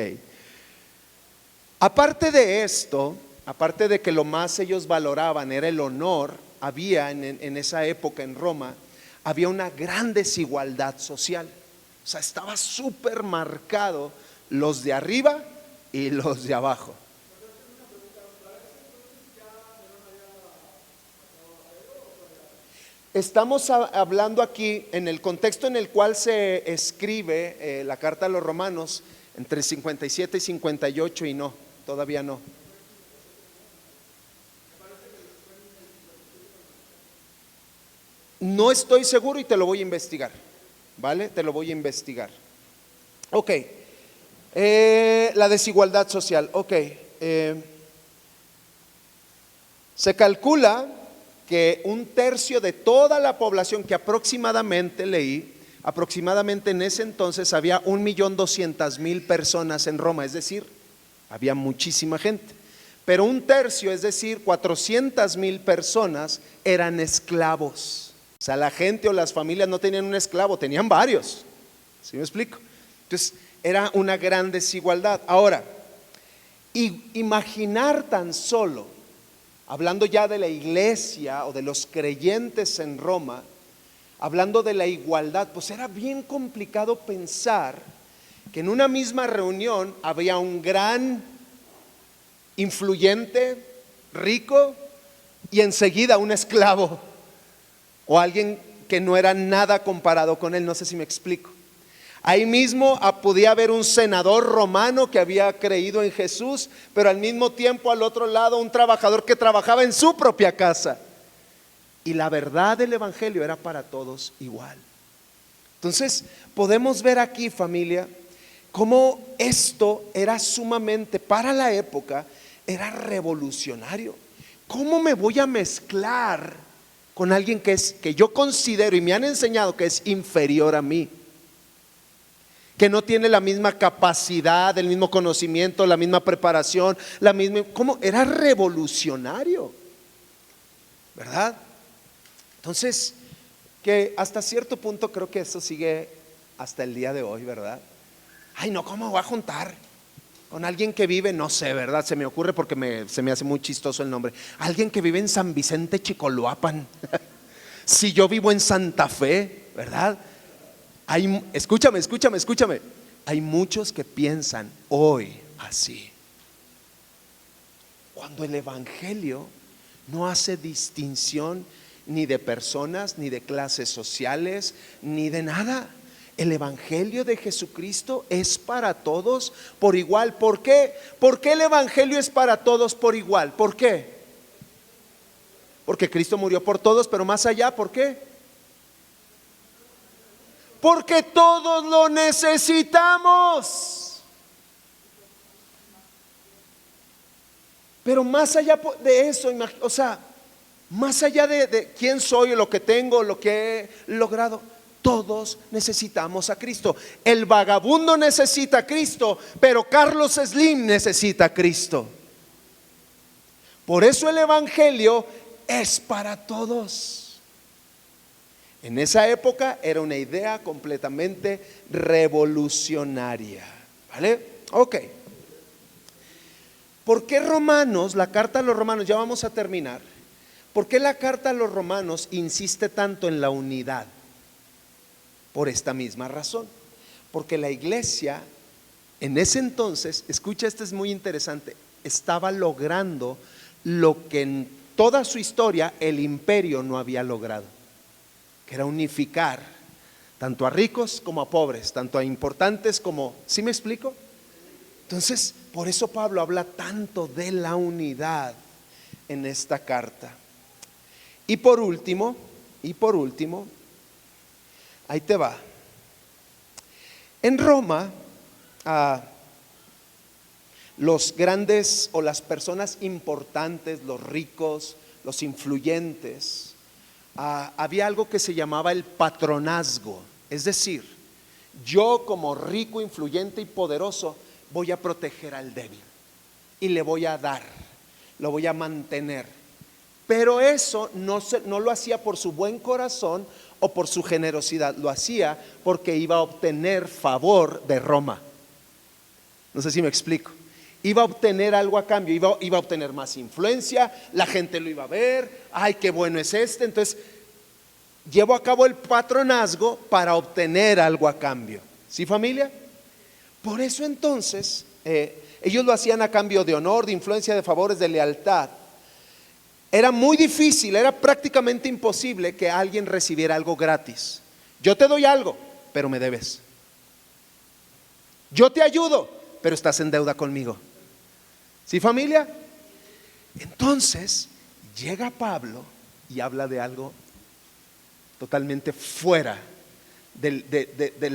Aparte de esto, aparte de que lo más ellos valoraban era el honor, había en esa época en Roma, había una gran desigualdad social. O sea, estaba súper marcado los de arriba y los de abajo. Estamos hablando aquí en el contexto en el cual se escribe la carta a los romanos, entre 57 y 58, y no, todavía no. No estoy seguro y te lo voy a investigar, ¿vale? Te lo voy a investigar. Ok, la desigualdad social, ok. Se calcula que un tercio de toda la población, que aproximadamente leí, aproximadamente en ese entonces había 1.200.000 personas en Roma, es decir, había muchísima gente, pero un tercio, es decir, 400.000 personas eran esclavos. O sea, la gente o las familias no tenían un esclavo, tenían varios. ¿Sí me explico? Entonces, era una gran desigualdad. Ahora, imaginar tan solo, hablando ya de la iglesia o de los creyentes en Roma, hablando de la igualdad, pues era bien complicado pensar que en una misma reunión había un gran influyente, rico, y enseguida un esclavo o alguien que no era nada comparado con él. No sé si me explico. Ahí mismo podía haber un senador romano que había creído en Jesús, pero al mismo tiempo al otro lado un trabajador que trabajaba en su propia casa. Y la verdad del evangelio era para todos igual. Entonces podemos ver aquí, familia, cómo esto era sumamente, para la época, era revolucionario. ¿Cómo me voy a mezclar con alguien que yo considero y me han enseñado que es inferior a mí? Que no tiene la misma capacidad, el mismo conocimiento, la misma preparación, ¿cómo? Era revolucionario, ¿verdad? Entonces, que hasta cierto punto creo que eso sigue hasta el día de hoy, ¿verdad? Ay, no, ¿cómo voy a juntar con alguien que vive, no sé, ¿verdad? Se me ocurre porque se me hace muy chistoso el nombre. Alguien que vive en San Vicente, Chicoloapan. Si yo vivo en Santa Fe, ¿verdad? Escúchame. Hay muchos que piensan hoy así, cuando el evangelio no hace distinción ni de personas, ni de clases sociales, ni de nada. El evangelio de Jesucristo es para todos por igual. ¿Por qué? ¿Por qué el evangelio es para todos por igual? ¿Por qué? Porque Cristo murió por todos, pero más allá, ¿por qué? Porque todos lo necesitamos. Pero más allá de eso, o sea, más allá de quién soy, lo que tengo, lo que he logrado, todos necesitamos a Cristo. El vagabundo necesita a Cristo, pero Carlos Slim necesita a Cristo. Por eso el evangelio es para todos. En esa época era una idea completamente revolucionaria, ¿vale? Ok. ¿Por qué Romanos, la carta a los Romanos, ya vamos a terminar? ¿Por qué la carta a los Romanos insiste tanto en la unidad? Por esta misma razón. Porque la iglesia en ese entonces, escucha, esto es muy interesante, estaba logrando lo que en toda su historia el imperio no había logrado, que era unificar tanto a ricos como a pobres, tanto a importantes como, ¿sí me explico? Entonces, por eso Pablo habla tanto de la unidad en esta carta. Y por último, ahí te va. En Roma, los grandes o las personas importantes, los ricos, los influyentes, había algo que se llamaba el patronazgo. Es decir, yo como rico, influyente y poderoso voy a proteger al débil y le voy a dar, lo voy a mantener. Pero eso no lo hacía por su buen corazón o por su generosidad, lo hacía porque iba a obtener favor de Roma. No sé si me explico. Iba a obtener algo a cambio, iba a obtener más influencia, la gente lo iba a ver, ay, qué bueno es este. Entonces, llevó a cabo el patronazgo para obtener algo a cambio. ¿Sí, familia? Por eso entonces, ellos lo hacían a cambio de honor, de influencia, de favores, de lealtad. Era muy difícil, era prácticamente imposible que alguien recibiera algo gratis. Yo te doy algo, pero me debes. Yo te ayudo, pero estás en deuda conmigo. ¿Sí, familia? Entonces llega Pablo y habla de algo totalmente fuera de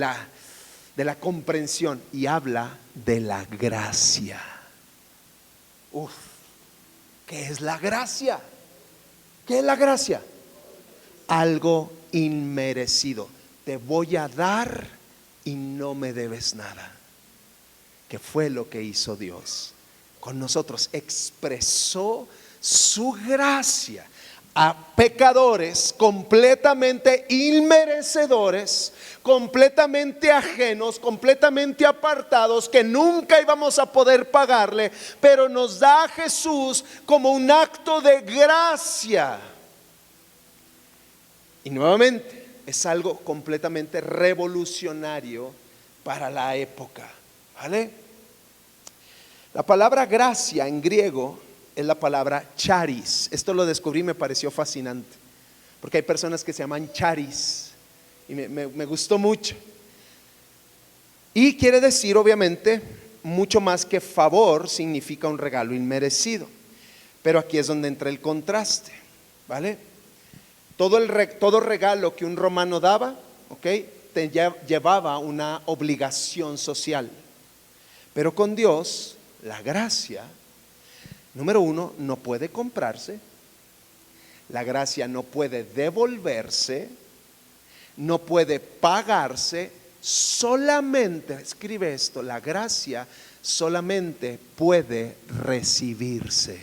la comprensión, y habla de la gracia. ¿Qué es la gracia? ¿Qué es la gracia? Algo inmerecido. Te voy a dar y no me debes nada. Que fue lo que hizo Dios con nosotros. Expresó su gracia a pecadores completamente inmerecedores, completamente ajenos, completamente apartados, que nunca íbamos a poder pagarle, pero nos da a Jesús como un acto de gracia. Y nuevamente es algo completamente revolucionario para la época, ¿vale? La palabra gracia en griego es la palabra charis. Esto lo descubrí y me pareció fascinante, porque hay personas que se llaman charis y me gustó mucho. Y quiere decir, obviamente, mucho más que favor. Significa un regalo inmerecido. Pero aquí es donde entra el contraste, ¿vale? Todo regalo que un romano daba, llevaba una obligación social. Pero con Dios, la gracia, número uno, no puede comprarse. La gracia no puede devolverse, no puede pagarse. Solamente, escribe esto, la gracia solamente puede recibirse.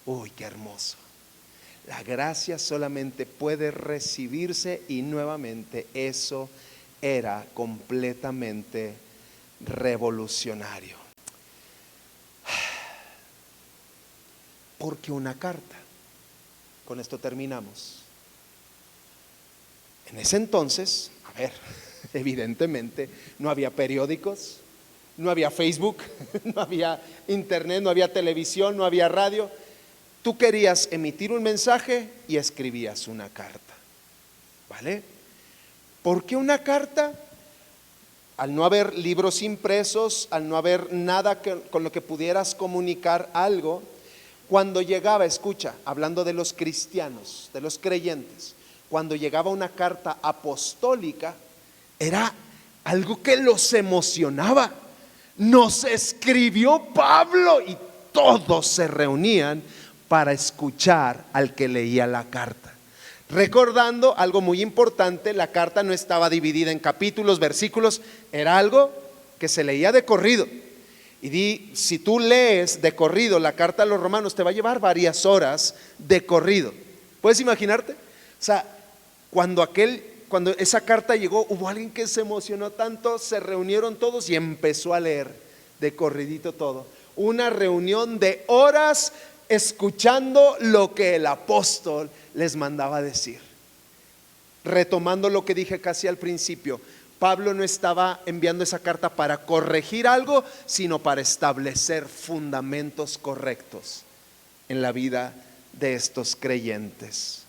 Uy, qué hermoso. La gracia solamente puede recibirse, y nuevamente eso era completamente revolucionario. Porque una carta, con esto terminamos. En ese entonces, evidentemente no había periódicos, no había Facebook, no había internet, no había televisión, no había radio. Tú querías emitir un mensaje y escribías una carta, ¿vale? ¿Por qué una carta? Al no haber libros impresos, al no haber nada con lo que pudieras comunicar algo, cuando llegaba, escucha, hablando de los cristianos, de los creyentes, cuando llegaba una carta apostólica, era algo que los emocionaba. Nos escribió Pablo, y todos se reunían para escuchar al que leía la carta. Recordando algo muy importante, la carta no estaba dividida en capítulos, versículos, era algo que se leía de corrido. Y si tú lees de corrido la carta a los romanos, te va a llevar varias horas de corrido. ¿Puedes imaginarte? O sea, cuando esa carta llegó, hubo alguien que se emocionó tanto, se reunieron todos y empezó a leer de corridito todo. Una reunión de horas escuchando lo que el apóstol les mandaba decir. Retomando lo que dije casi al principio, Pablo no estaba enviando esa carta para corregir algo, sino para establecer fundamentos correctos en la vida de estos creyentes.